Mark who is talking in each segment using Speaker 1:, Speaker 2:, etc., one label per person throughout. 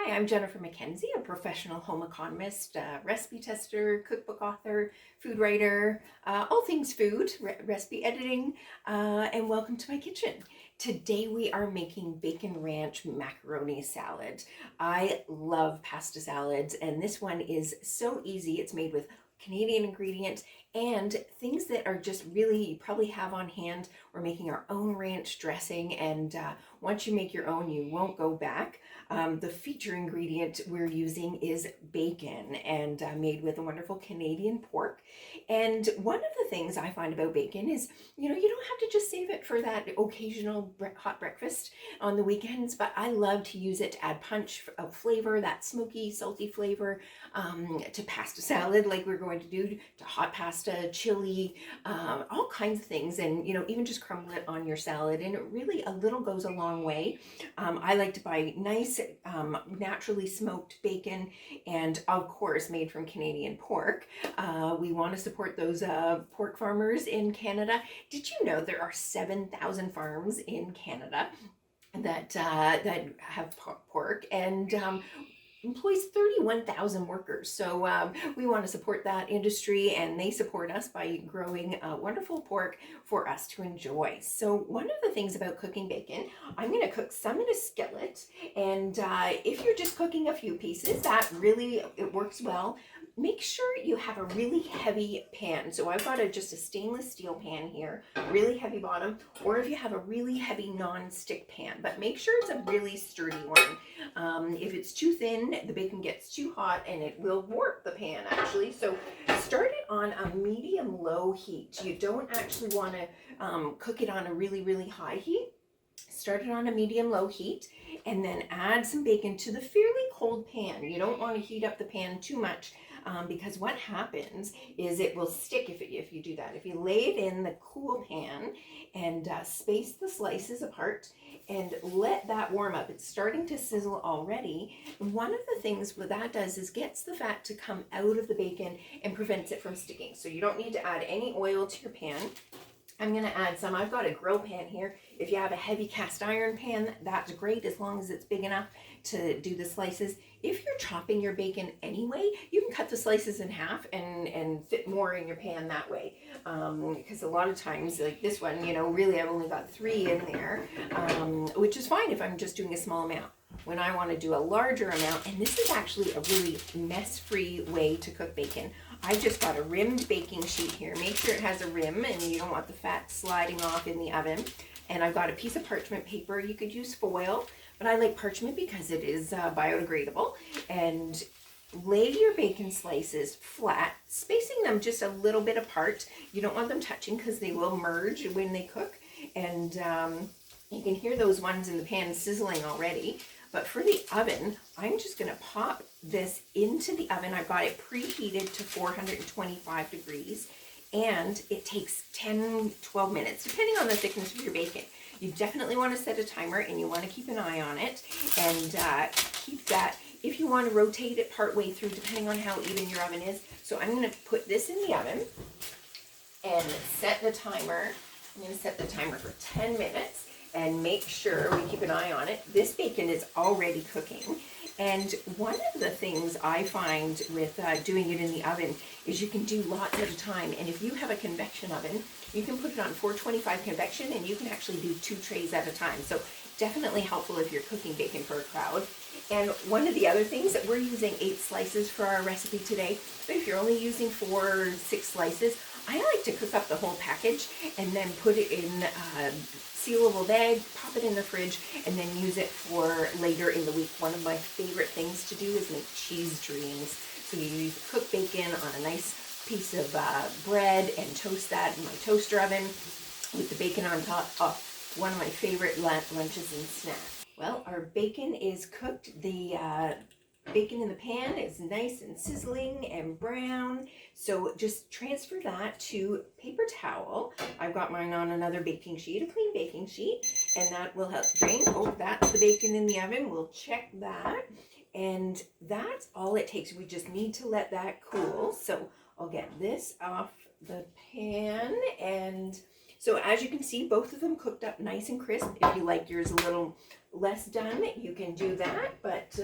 Speaker 1: Hi, I'm Jennifer MacKenzie, a professional home economist, recipe tester, cookbook author, food writer, all things food, recipe editing, and welcome to my kitchen. Today we are making bacon ranch macaroni salad. I love pasta salads, and this one is so easy. It's made with Canadian ingredients and things that are just really, you probably have on hand. We're making our own ranch dressing, and once you make your own, you won't go back. The feature ingredient we're using is bacon, and made with a wonderful Canadian pork. And one of the things I find about bacon is, you don't have to just save it for that occasional hot breakfast on the weekends, but I love to use it to add punch of flavor, that smoky, salty flavor, to pasta salad like we're going to do, to hot pasta, chili, all kinds of things, and even just crumble it on your salad, and it really, a little goes a long way. I like to buy nice, naturally smoked bacon, and of course made from Canadian pork. We want to support those pork farmers in Canada. Did you know there are 7,000 farms in Canada that have pork, and employs 31,000 workers. So we want to support that industry, and they support us by growing wonderful pork for us to enjoy. So one of the things about cooking bacon, I'm going to cook some in a skillet, and if you're just cooking a few pieces, that really, it works well. Make sure you have a really heavy pan. So I've got just a stainless steel pan here, really heavy bottom, or if you have a really heavy non-stick pan, but make sure it's a really sturdy one. If it's too thin, the bacon gets too hot and it will warp the pan actually. So start it on a medium-low heat. You don't actually want to cook it on a really, really high heat. Start it on a medium-low heat, and then add some bacon to the fairly cold pan. You don't want to heat up the pan too much, because what happens is it will stick if you do that. If you lay it in the cool pan and space the slices apart and let that warm up, it's starting to sizzle already. And one of the things what that does is gets the fat to come out of the bacon and prevents it from sticking. So you don't need to add any oil to your pan. I'm going to add some. I've got a grill pan here. If you have a heavy cast iron pan, that's great as long as it's big enough to do the slices. If you're chopping your bacon anyway, you can cut the slices in half and fit more in your pan that way. Because a lot of times, like this one, really I've only got 3 in there, which is fine if I'm just doing a small amount. When I want to do a larger amount, and this is actually a really mess-free way to cook bacon, I've just got a rimmed baking sheet here. Make sure it has a rim and you don't want the fat sliding off in the oven. And I've got a piece of parchment paper. You could use foil, but I like parchment because it is biodegradable. And lay your bacon slices flat, spacing them just a little bit apart. You don't want them touching because they will merge when they cook. And you can hear those ones in the pan sizzling already. But for the oven, I'm just going to pop this into the oven. I've got it preheated to 425 degrees, and it takes 10-12 minutes, depending on the thickness of your bacon. You definitely want to set a timer, and you want to keep an eye on it, and keep that. If you want to rotate it partway through, depending on how even your oven is. So I'm going to put this in the oven and set the timer. I'm going to set the timer for 10 minutes. And make sure we keep an eye on it. This bacon is already cooking. And one of the things I find with doing it in the oven is you can do lots at a time. And if you have a convection oven, you can put it on 425 convection, and you can actually do 2 trays at a time. So definitely helpful if you're cooking bacon for a crowd. And one of the other things that we're using 8 slices for our recipe today, but if you're only using 4 or 6 slices, I like to cook up the whole package and then put it in a sealable bag, pop it in the fridge, and then use it for later in the week. One of my favorite things to do is make cheese dreams. So you use cooked bacon on a nice piece of bread and toast that in my toaster oven with the bacon on top. Oh, one of my favorite lunches and snacks. Well, our bacon is cooked. The bacon in the pan is nice and sizzling and brown. So just transfer that to paper towel. I've got mine on another baking sheet, a clean baking sheet, and that will help drain. Oh, that's the bacon in the oven. We'll check that. And that's all it takes. We just need to let that cool. So I'll get this off the pan, and So as you can see, both of them cooked up nice and crisp. If you like yours a little less done, you can do that, but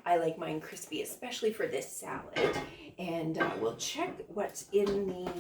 Speaker 1: I like mine crispy, especially for this salad. And we'll check what's in the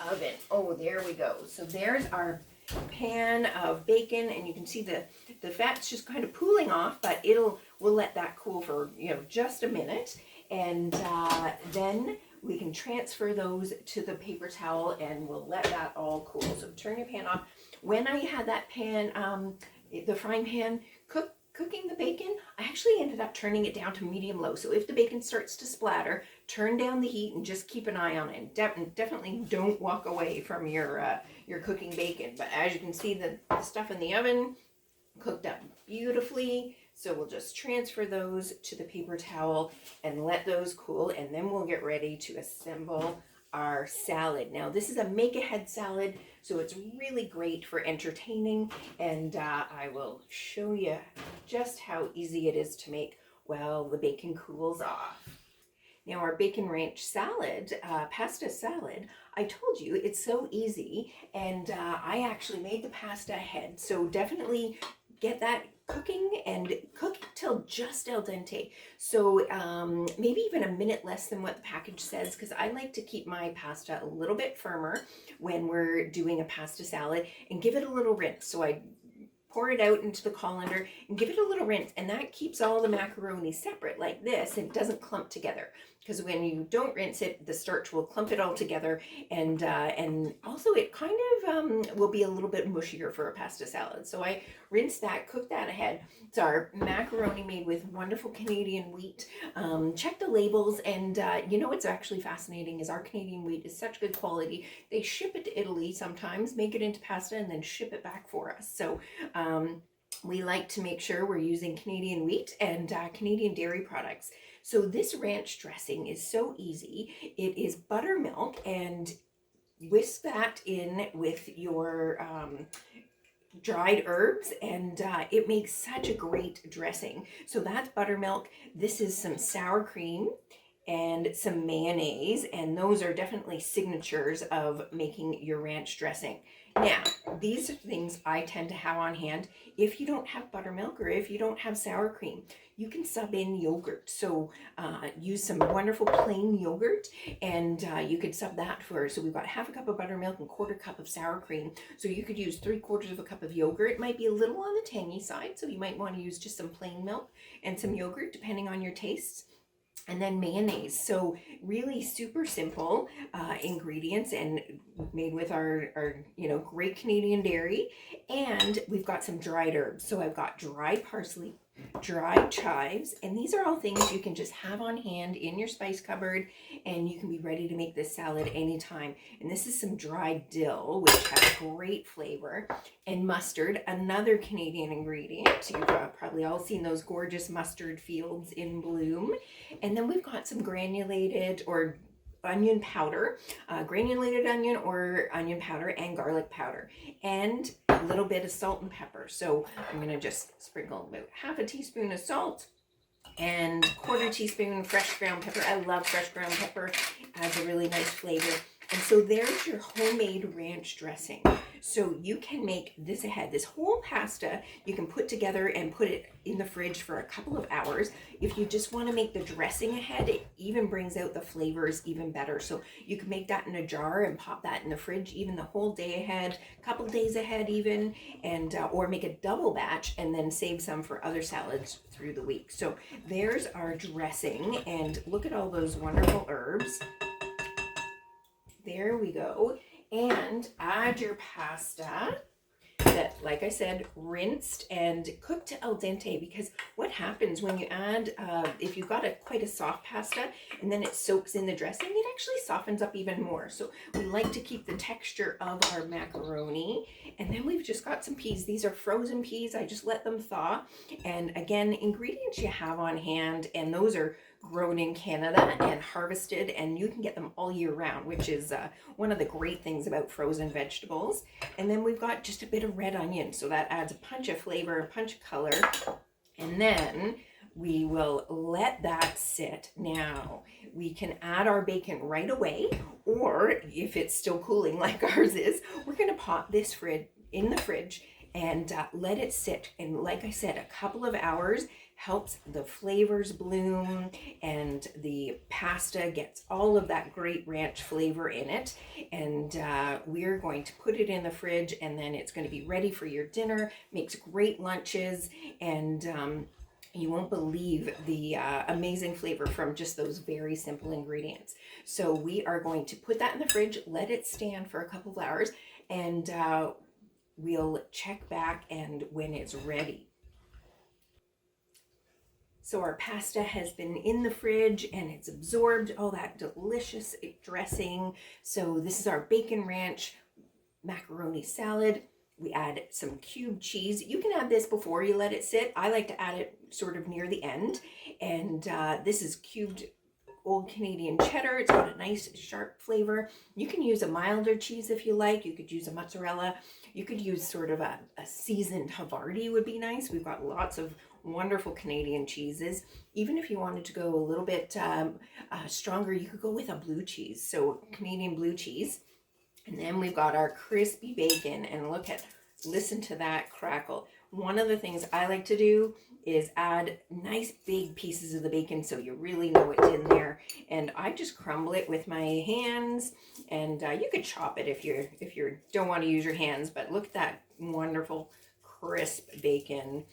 Speaker 1: oven. Oh, there we go. So there's our pan of bacon, and you can see the fat's just kind of pooling off, but we'll let that cool for just a minute, and then we can transfer those to the paper towel, and we'll let that all cool. So turn your pan off. When I had that pan, the frying pan cooking the bacon, I actually ended up turning it down to medium low. So if the bacon starts to splatter, turn down the heat and just keep an eye on it. Definitely don't walk away from your cooking bacon. But as you can see, the stuff in the oven cooked up beautifully. So we'll just transfer those to the paper towel and let those cool, and then we'll get ready to assemble our salad. Now this is a make-ahead salad, so it's really great for entertaining, and I will show you just how easy it is to make while the bacon cools off. Now our bacon ranch salad, pasta salad, I told you it's so easy, and I actually made the pasta ahead, so definitely get that cooking and cook till just al dente. So maybe even a minute less than what the package says, because I like to keep my pasta a little bit firmer when we're doing a pasta salad, and give it a little rinse. So I pour it out into the colander and give it a little rinse, and that keeps all the macaroni separate like this, and it doesn't clump together. Because when you don't rinse it, the starch will clump it all together, and also it kind of will be a little bit mushier for a pasta salad. So I rinse that, cook that ahead. It's our macaroni made with wonderful Canadian wheat. Check the labels, and what's actually fascinating is our Canadian wheat is such good quality. They ship it to Italy sometimes, make it into pasta, and then ship it back for us. So we like to make sure we're using Canadian wheat and Canadian dairy products. So this ranch dressing is so easy. It is buttermilk, and whisk that in with your dried herbs, and it makes such a great dressing. So that's buttermilk. This is some sour cream and some mayonnaise, and those are definitely signatures of making your ranch dressing. Now, these are things I tend to have on hand. If you don't have buttermilk, or if you don't have sour cream, you can sub in yogurt. So use some wonderful plain yogurt, and you could sub that so we've got half a cup of buttermilk and quarter cup of sour cream. So you could use 3/4 of a cup of yogurt. It might be a little on the tangy side, so you might want to use just some plain milk and some yogurt, depending on your tastes. And then mayonnaise. So really super simple ingredients, and made with our great Canadian dairy. And we've got some dried herbs. So I've got dried parsley, dried chives, and these are all things you can just have on hand in your spice cupboard, and you can be ready to make this salad anytime. And this is some dried dill, which has great flavor, and mustard, another Canadian ingredient. You've probably all seen those gorgeous mustard fields in bloom. And then we've got some granulated or onion powder, granulated onion or onion powder, and garlic powder, and a little bit of salt and pepper. So I'm going to just sprinkle about half a teaspoon of salt and 1/4 teaspoon fresh ground pepper. I love fresh ground pepper. It adds a really nice flavor. And so there's your homemade ranch dressing. So you can make this ahead. This whole pasta you can put together and put it in the fridge for a couple of hours. If you just want to make the dressing ahead, it even brings out the flavors even better. So you can make that in a jar and pop that in the fridge even the whole day ahead, a couple days ahead even, and or make a double batch and then save some for other salads through the week. So there's our dressing, and look at all those wonderful herbs. There we go. And add your pasta that, like I said, rinsed and cooked to al dente, because what happens when you add, if you've got quite a soft pasta and then it soaks in the dressing, it actually softens up even more. So we like to keep the texture of our macaroni. And then we've just got some peas. These are frozen peas. I just let them thaw. And again, ingredients you have on hand, and those are grown in Canada and harvested, and you can get them all year round, which is one of the great things about frozen vegetables. And then we've got just a bit of red onion, so that adds a punch of flavor, a punch of color. And then we will let that sit. Now we can add our bacon right away, or if it's still cooling like ours is, we're going to pop this in the fridge and let it sit. And like I said, a couple of hours helps the flavors bloom, and the pasta gets all of that great ranch flavor in it. And we're going to put it in the fridge, and then it's going to be ready for your dinner. Makes great lunches, and you won't believe the amazing flavor from just those very simple ingredients. So we are going to put that in the fridge, let it stand for a couple of hours, and we'll check back and when it's ready. So our pasta has been in the fridge and it's absorbed all that delicious dressing. So this is our bacon ranch macaroni salad. We add some cubed cheese. You can add this before you let it sit. I like to add it sort of near the end. And this is cubed old Canadian cheddar. It's got a nice sharp flavor. You can use a milder cheese if you like. You could use a mozzarella. You could use sort of a seasoned Havarti would be nice. We've got lots of wonderful Canadian cheeses. Even if you wanted to go a little bit stronger, you could go with a blue cheese. So Canadian blue cheese. And then we've got our crispy bacon, and listen to that crackle. One of the things I like to do is add nice big pieces of the bacon so you really know it's in there. And I just crumble it with my hands, and you could chop it if you don't want to use your hands, but look at that wonderful crisp bacon.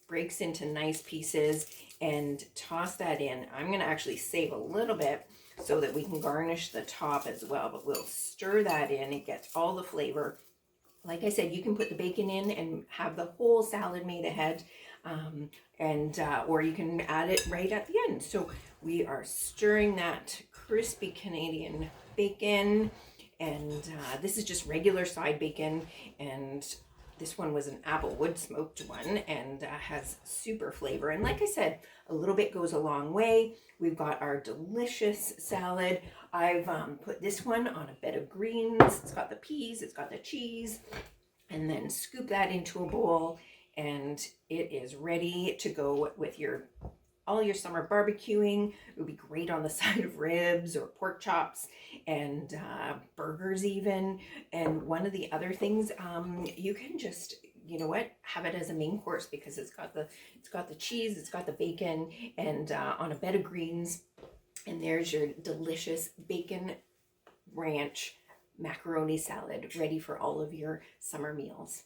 Speaker 1: Breaks into nice pieces, and toss that in. I'm going to actually save a little bit so that we can garnish the top as well, but we'll stir that in. It gets all the flavor. Like I said, you can put the bacon in and have the whole salad made ahead, or you can add it right at the end. So we are stirring that crispy Canadian bacon, and this is just regular side bacon, and this one was an apple wood smoked one, and has super flavor. And like I said, a little bit goes a long way. We've got our delicious salad. I've put this one on a bed of greens. It's got the peas, it's got the cheese, and then scoop that into a bowl, and it is ready to go with all your summer barbecuing. It would be great on the side of ribs or pork chops, and burgers even. And one of the other things, you can just, you know what, have it as a main course, because it's got the cheese, it's got the bacon, and on a bed of greens. And there's your delicious bacon ranch macaroni salad ready for all of your summer meals.